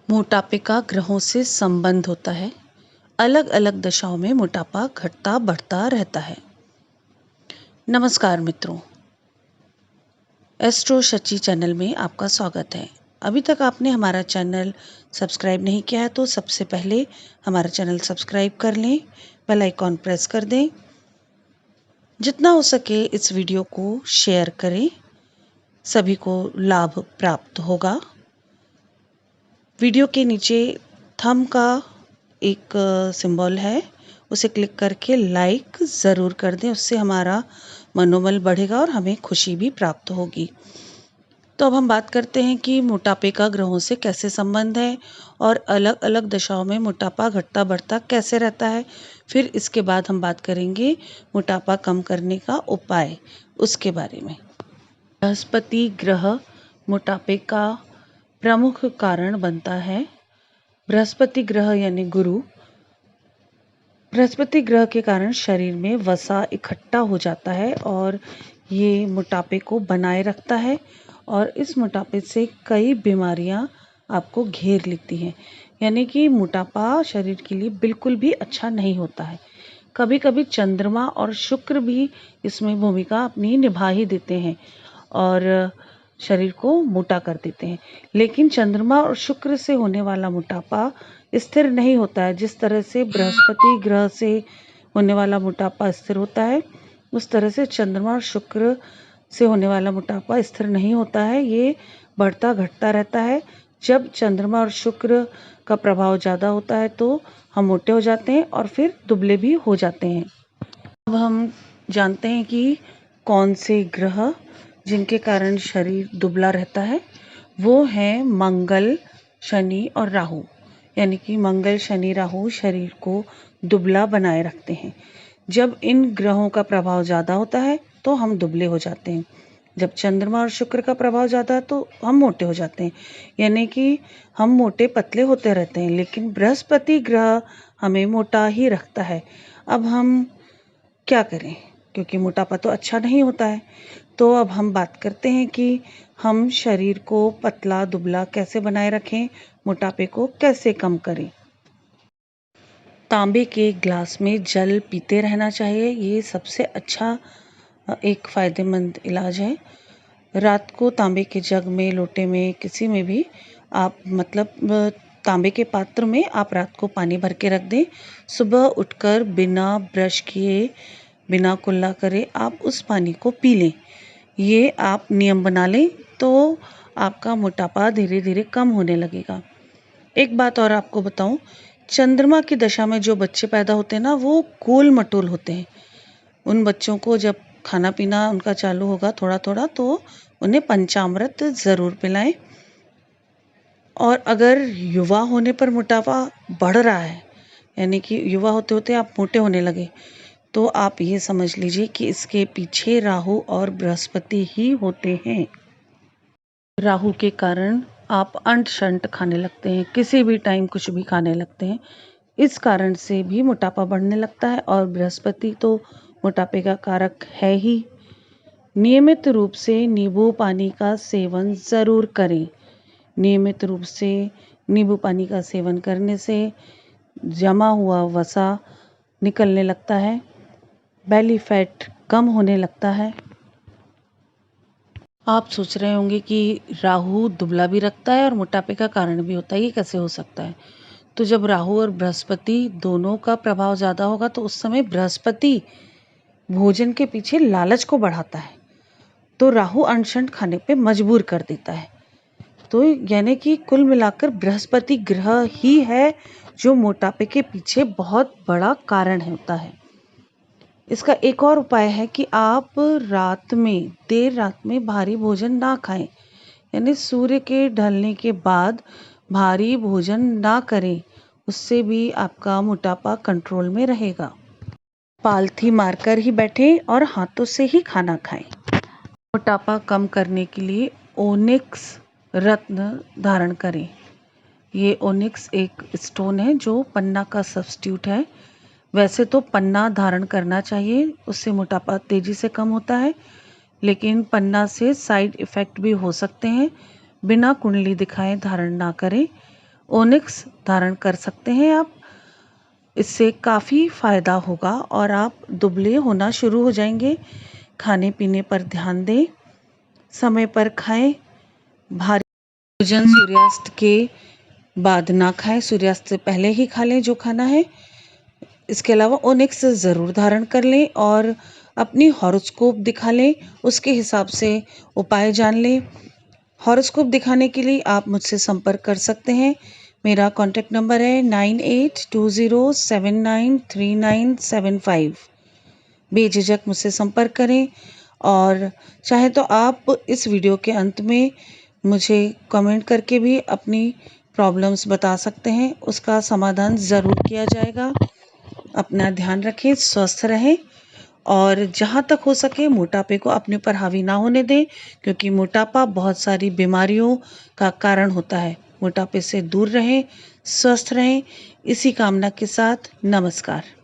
मोटापे का ग्रहों से संबंध होता है। अलग अलग दशाओं में मोटापा घटता बढ़ता रहता है। नमस्कार मित्रों, एस्ट्रो शची चैनल में आपका स्वागत है। अभी तक आपने हमारा चैनल सब्सक्राइब नहीं किया है तो सबसे पहले हमारा चैनल सब्सक्राइब कर लें, बेल आइकॉन प्रेस कर दें। जितना हो सके इस वीडियो को शेयर करें, सभी को लाभ प्राप्त होगा। वीडियो के नीचे थंब का एक सिंबल है, उसे क्लिक करके लाइक ज़रूर कर दें। उससे हमारा मनोबल बढ़ेगा और हमें खुशी भी प्राप्त होगी। तो अब हम बात करते हैं कि मोटापे का ग्रहों से कैसे संबंध है और अलग अलग दशाओं में मोटापा घटता बढ़ता कैसे रहता है। फिर इसके बाद हम बात करेंगे मोटापा कम करने का उपाय, उसके बारे में। बृहस्पति ग्रह मोटापे का प्रमुख कारण बनता है। बृहस्पति ग्रह यानी गुरु, बृहस्पति ग्रह के कारण शरीर में वसा इकट्ठा हो जाता है और ये मोटापे को बनाए रखता है और इस मोटापे से कई बीमारियां आपको घेर लेती हैं। यानी कि मोटापा शरीर के लिए बिल्कुल भी अच्छा नहीं होता है। कभी कभी चंद्रमा और शुक्र भी इसमें भूमिका अपनी निभा ही देते हैं और शरीर को मोटा कर देते हैं। लेकिन चंद्रमा और शुक्र से होने वाला मोटापा स्थिर नहीं होता है। जिस तरह से बृहस्पति ग्रह से होने वाला मोटापा स्थिर होता है, उस तरह से चंद्रमा और शुक्र से होने वाला मोटापा स्थिर नहीं होता है। ये बढ़ता घटता रहता है। जब चंद्रमा और शुक्र का प्रभाव ज़्यादा होता है तो हम मोटे हो जाते हैं और फिर दुबले भी हो जाते हैं। अब हम जानते हैं कि कौन से ग्रह जिनके कारण शरीर दुबला रहता है। वो हैं मंगल, शनि और राहु। यानी कि मंगल, शनि, राहु शरीर को दुबला बनाए रखते हैं। जब इन ग्रहों का प्रभाव ज़्यादा होता है तो हम दुबले हो जाते हैं। जब चंद्रमा और शुक्र का प्रभाव ज़्यादा है तो हम मोटे हो जाते हैं। यानी कि हम मोटे पतले होते रहते हैं, लेकिन बृहस्पति ग्रह हमें मोटा ही रखता है। अब हम क्या करें, क्योंकि मोटापा तो अच्छा नहीं होता है। तो अब हम बात करते हैं कि हम शरीर को पतला दुबला कैसे बनाए रखें, मोटापे को कैसे कम करें। तांबे के ग्लास में जल पीते रहना चाहिए। ये सबसे अच्छा एक फ़ायदेमंद इलाज है। रात को तांबे के जग में, लोटे में, किसी में भी आप तांबे के पात्र में आप रात को पानी भर के रख दें। सुबह उठकर बिना ब्रश किए, बिना कुल्ला करे आप उस पानी को पी लें। ये आप नियम बना लें तो आपका मोटापा धीरे धीरे कम होने लगेगा। एक बात और आपको बताऊं, चंद्रमा की दशा में जो बच्चे पैदा होते हैं ना, वो गोल मटोल होते हैं। उन बच्चों को जब खाना पीना उनका चालू होगा थोड़ा थोड़ा, तो उन्हें पंचामृत ज़रूर पिलाएं। और अगर युवा होने पर मोटापा बढ़ रहा है, यानी कि युवा होते होते आप मोटे होने लगे, तो आप ये समझ लीजिए कि इसके पीछे राहु और बृहस्पति ही होते हैं। राहु के कारण आप अंट शंट खाने लगते हैं, किसी भी टाइम कुछ भी खाने लगते हैं। इस कारण से भी मोटापा बढ़ने लगता है और बृहस्पति तो मोटापे का कारक है ही। नियमित रूप से नींबू पानी का सेवन ज़रूर करें। नियमित रूप से नींबू पानी का सेवन करने से जमा हुआ वसा निकलने लगता है, बेली फैट कम होने लगता है। आप सोच रहे होंगे कि राहु दुबला भी रखता है और मोटापे का कारण भी होता है, ये कैसे हो सकता है। तो जब राहु और बृहस्पति दोनों का प्रभाव ज़्यादा होगा तो उस समय बृहस्पति भोजन के पीछे लालच को बढ़ाता है, तो राहु अनशन खाने पे मजबूर कर देता है। तो यानी कि कुल मिलाकर बृहस्पति ग्रह ही है जो मोटापे के पीछे बहुत बड़ा कारण होता है। इसका एक और उपाय है कि आप देर रात में भारी भोजन ना खाएं। यानी सूर्य के ढलने के बाद भारी भोजन ना करें, उससे भी आपका मोटापा कंट्रोल में रहेगा। पालथी मारकर ही बैठें और हाथों से ही खाना खाएं। मोटापा कम करने के लिए ओनिक्स रत्न धारण करें। ये ओनिक्स एक स्टोन है जो पन्ना का सब्स्टिट्यूट है। वैसे तो पन्ना धारण करना चाहिए, उससे मोटापा तेज़ी से कम होता है, लेकिन पन्ना से साइड इफ़ेक्ट भी हो सकते हैं। बिना कुंडली दिखाए धारण ना करें। ओनिक्स धारण कर सकते हैं आप। इससे काफ़ी फ़ायदा होगा और आप दुबले होना शुरू हो जाएंगे। खाने पीने पर ध्यान दें, समय पर खाएं, भारी भोजन सूर्यास्त के बाद ना खाएं, सूर्यास्त से पहले ही खा लें जो खाना है। इसके अलावा ओनिक्स ज़रूर धारण कर लें और अपनी हॉरोस्कोप दिखा लें, उसके हिसाब से उपाय जान लें। हॉरोस्कोप दिखाने के लिए आप मुझसे संपर्क कर सकते हैं। मेरा कॉन्टैक्ट नंबर है 9820793975। बेझिझक मुझसे संपर्क करें और चाहे तो आप इस वीडियो के अंत में मुझे कमेंट करके भी अपनी प्रॉब्लम्स बता सकते हैं, उसका समाधान ज़रूर किया जाएगा। अपना ध्यान रखें, स्वस्थ रहें और जहाँ तक हो सके मोटापे को अपने ऊपर हावी ना होने दें, क्योंकि मोटापा बहुत सारी बीमारियों का कारण होता है। मोटापे से दूर रहें, स्वस्थ रहें। इसी कामना के साथ नमस्कार।